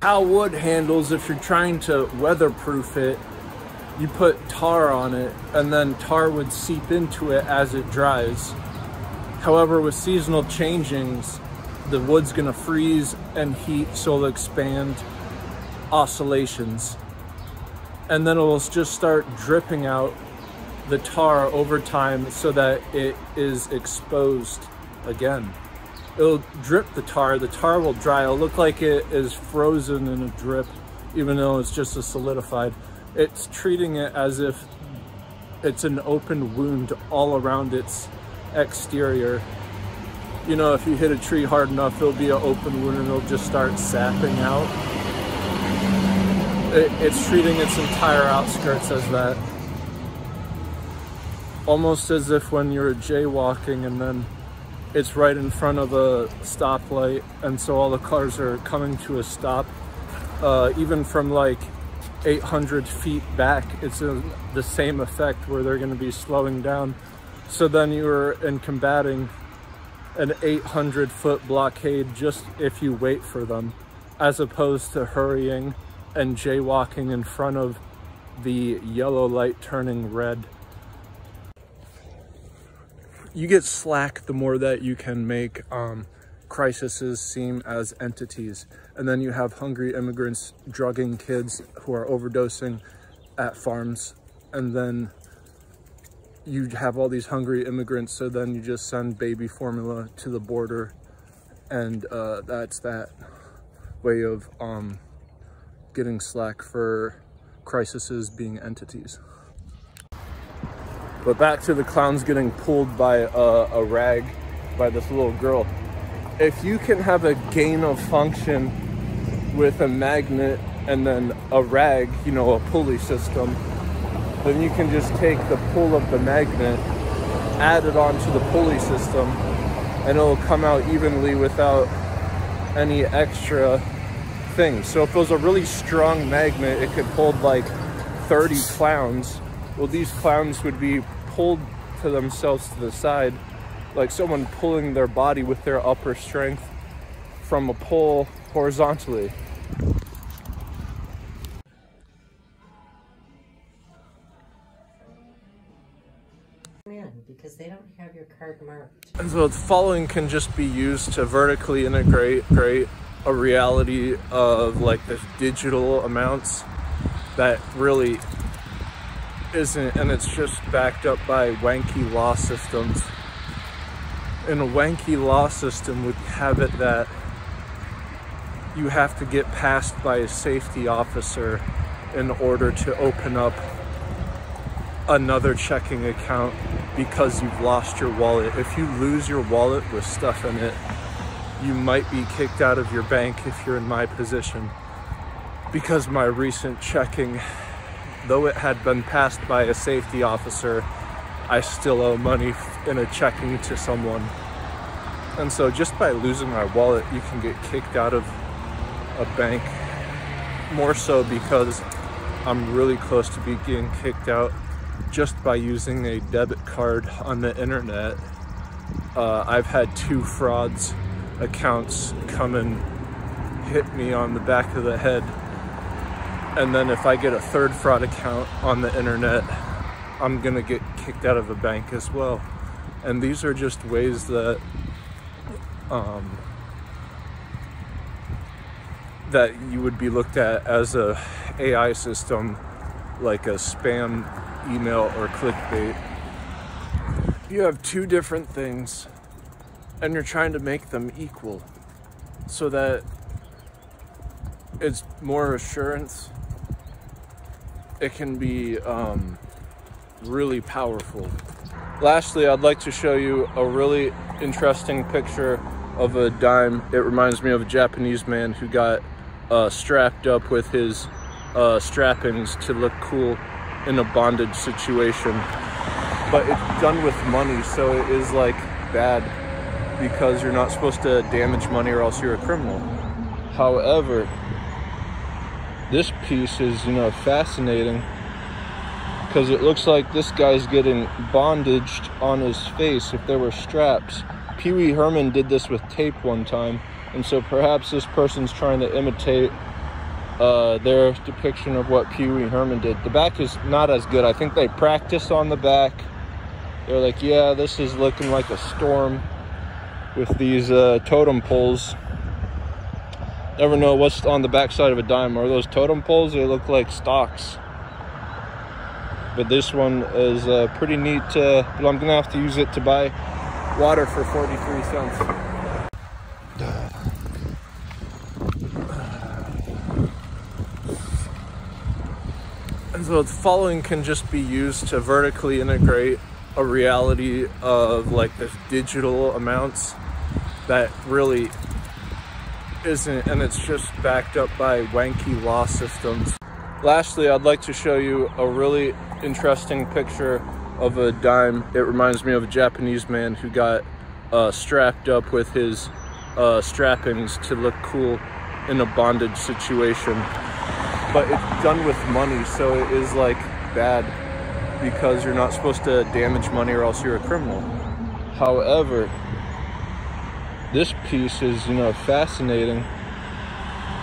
How wood handles, if you're trying to weatherproof it, you put tar on it and then tar would seep into it as it dries. However, with seasonal changings, the wood's gonna freeze and heat, so it'll expand oscillations. And then it'll just start dripping out the tar over time so that it is exposed again. It'll drip the tar will dry. It'll look like it is frozen in a drip, even though it's just a solidified. It's treating it as if it's an open wound all around its exterior. You know, if you hit a tree hard enough, it'll be an open wound and it'll just start sapping out. It's treating its entire outskirts as that. Almost as if when you're jaywalking and then it's right in front of a stoplight, and so all the cars are coming to a stop. Even from like 800 feet back, it's the same effect where they're going to be slowing down. So then you're combating an 800-foot blockade just if you wait for them, as opposed to hurrying and jaywalking in front of the yellow light turning red. You get slack the more that you can make crises seem as entities. And then you have hungry immigrants drugging kids who are overdosing at farms. And then you have all these hungry immigrants, so then you just send baby formula to the border. And that's that way of getting slack for crises being entities. But back to the clowns getting pulled by a rag by this little girl. If you can have a gain of function with a magnet and then a rag, you know, a pulley system, then you can just take the pull of the magnet, add it onto the pulley system, and it'll come out evenly without any extra things. So if it was a really strong magnet, it could hold like 30 clowns. Well, these clowns would be pulled to themselves to the side, like someone pulling their body with their upper strength from a pole horizontally. Because they don't have your card marked. And so the following can just be used to vertically integrate a reality of like the digital amounts that really isn't, and it's just backed up by wanky law systems. And a wanky law system would have it that you have to get passed by a safety officer in order to open up another checking account because you've lost your wallet. If you lose your wallet with stuff in it, you might be kicked out of your bank if you're in my position. Because my recent checking, though it had been passed by a safety officer, I still owe money in a checking to someone. And so just by losing my wallet, you can get kicked out of a bank. More so because I'm really close to being kicked out just by using a debit card on the internet. I've had 2 frauds accounts come and hit me on the back of the head. And then if I get a 3rd fraud account on the internet, I'm gonna get kicked out of a bank as well. And these are just ways that that you would be looked at as a AI system, like a spam email or clickbait. You have 2 different things and you're trying to make them equal so that it's more assurance. It can be really powerful. Lastly, I'd like to show you a really interesting picture of a dime. It reminds me of a Japanese man who got strapped up with his strappings to look cool in a bondage situation. But it's done with money, so it is like bad because you're not supposed to damage money or else you're a criminal. However, this piece is, you know, fascinating because it looks like this guy's getting bondaged on his face if there were straps. Pee Wee Herman did this with tape one time, and so perhaps this person's trying to imitate their depiction of what Pee Wee Herman did. The back is not as good. I think they practiced on the back. They're like, yeah, this is looking like a storm with these totem poles. Never know what's on the backside of a dime. Are those totem poles? They look like stocks. But this one is pretty neat, but I'm gonna have to use it to buy water for 43 cents. And so the following can just be used to vertically integrate a reality of like this digital amounts that really isn't, and it's just backed up by wanky law systems. Lastly, I'd like to show you a really interesting picture of a dime. It reminds me of a Japanese man who got strapped up with his strappings to look cool in a bondage situation. But it's done with money, so it is like bad because you're not supposed to damage money or else you're a criminal. However, this piece is, fascinating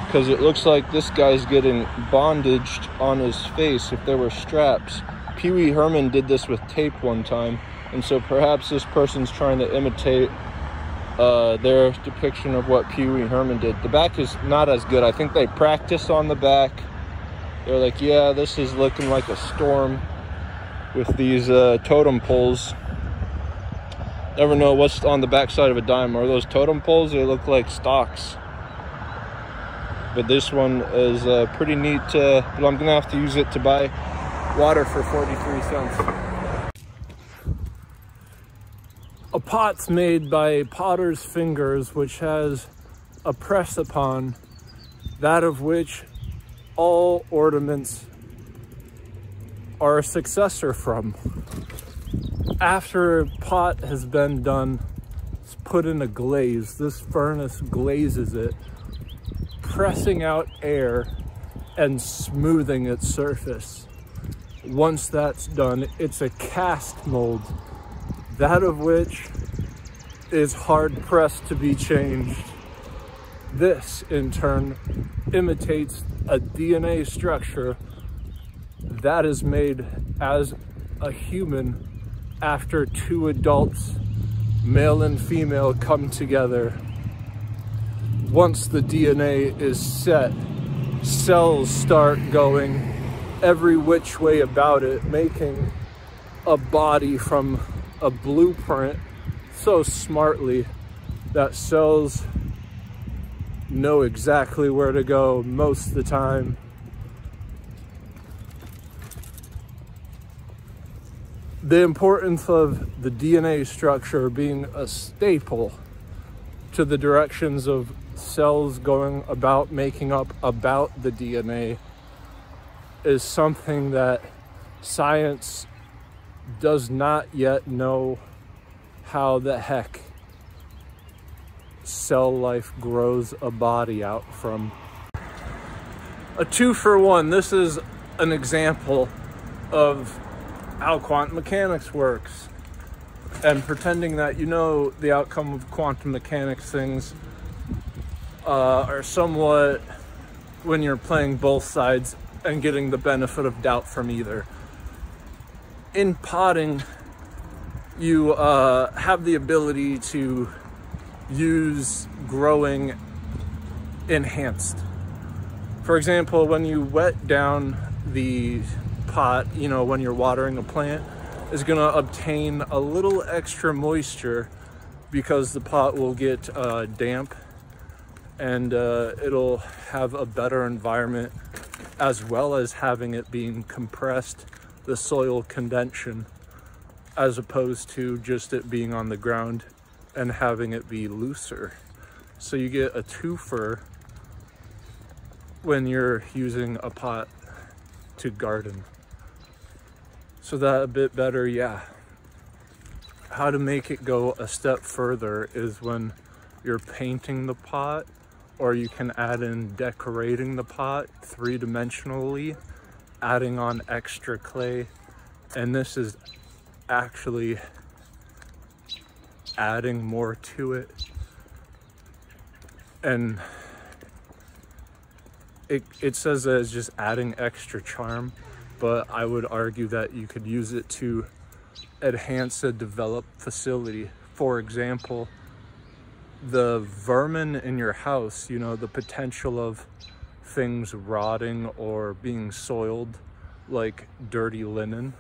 because it looks like this guy's getting bondaged on his face if there were straps. Pee Wee Herman did this with tape one time, and so perhaps this person's trying to imitate their depiction of what Pee Wee Herman did. The back is not as good. I think they practiced on the back. They're like, yeah, this is looking like a storm with these totem poles. Never know what's on the backside of a dime. Are those totem poles? They look like stocks. But this one is pretty neat, but I'm gonna have to use it to buy water for 43 cents. A pot's made by potter's fingers, which has a press upon, that of which all ornaments are a successor from. After a pot has been done, it's put in a glaze. This furnace glazes it, pressing out air and smoothing its surface. Once that's done, it's a cast mold, that of which is hard pressed to be changed. This, in turn, imitates a DNA structure that is made as a human after two adults, male and female, come together. Once the DNA is set, cells start going every which way about it, making a body from a blueprint so smartly that cells know exactly where to go most of the time. The importance of the DNA structure being a staple to the directions of cells going about making up about the DNA is something that science does not yet know how the heck cell life grows a body out from. A 2-for-1. This is an example of how quantum mechanics works, and pretending that you know the outcome of quantum mechanics things are somewhat, when you're playing both sides and getting the benefit of doubt from either. In potting, you have the ability to use growing enhanced. For example, when you wet down the pot, when you're watering a plant, is going to obtain a little extra moisture because the pot will get damp, and it'll have a better environment, as well as having it being compressed, the soil condensation, as opposed to just it being on the ground and having it be looser. So you get a twofer when you're using a pot to garden. So that a bit better, yeah. How to make it go a step further is when you're painting the pot, or you can add in decorating the pot 3-dimensionally, adding on extra clay. And this is actually adding more to it. And it says that it's just adding extra charm, but I would argue that you could use it to enhance a developed facility. For example, the vermin in your house, you know, the potential of things rotting or being soiled, like dirty linen.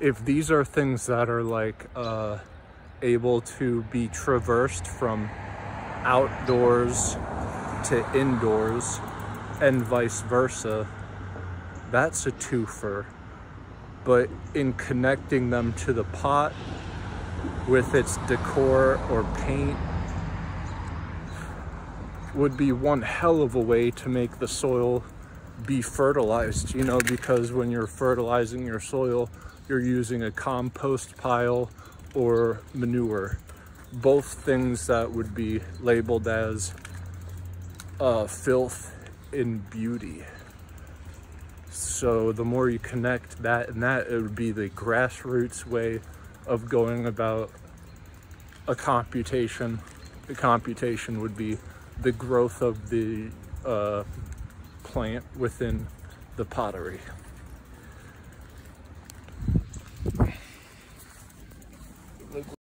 If these are things that are like able to be traversed from outdoors to indoors and vice versa, that's a twofer. But in connecting them to the pot with its decor or paint would be one hell of a way to make the soil be fertilized, you know, because when you're fertilizing your soil, you're using a compost pile or manure, both things that would be labeled as filth in beauty. So the more you connect that and that, it would be the grassroots way of going about a computation. The computation would be the growth of the plant within the pottery.